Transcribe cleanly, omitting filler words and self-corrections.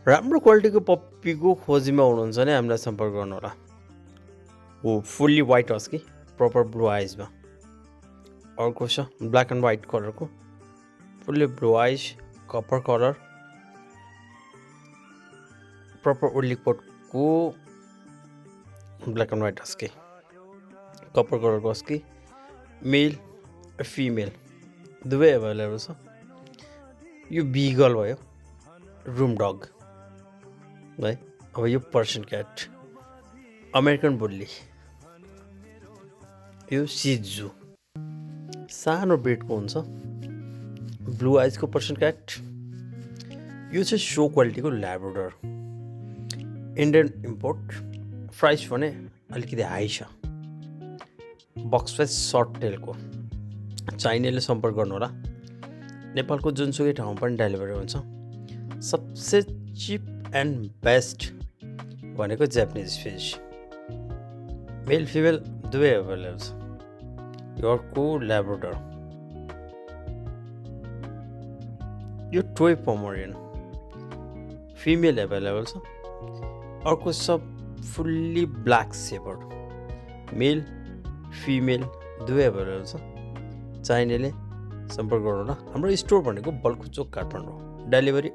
राम्रो क्वालिटीको पप्पीको खोजीमा हुनुहुन्छ भने हामीलाई सम्पर्क गर्नुहोला। हो fully white husky proper blue आइजमा। अर्को छ ब्ल्याक एन्ड व्हाइट कलरको fully blue eyes copper colour proper woolly कोटको black and white husky copper कलरको हस्की मेल फिमेल दुवै एभाइलेबल छ। यो बिगल भयो रुम डग है। अब यो पर्सियन क्याट अमेरिकन बुल्ली यो सिजु सानो ब्रिडको हुन्छ ब्लू आइजको पर्सियन क्याट। यो चाहिँ सो क्वालिटीको ल्याब्राडोर इन्डियन इम्पोर्ट प्राइस भने अलिकति हाई छ। बक्स प्राइस सर्ट टेलको चाहिनेले सम्पर्क गर्नुहोला। नेपालको जुनसुकै ठाउँमा पनि डेलिभरी हुन्छ। सबसे चिप एन्ड बेस्ट भनेको जापानिज फिस मेल फिमेल दुवै एभाइलेबल छ। यो अर्को ल्याब्राडोर यो टोय पोमरियन फिमेल एभाइलेबल छ। अर्को सब fully black shepherd male female दुवै एभाइलेबल छ। चाहिनेले सम्पर्क गर्नुहोला। हाम्रो स्टोर भनेको बल्खु चोक काठमाडौँ डेलिभरी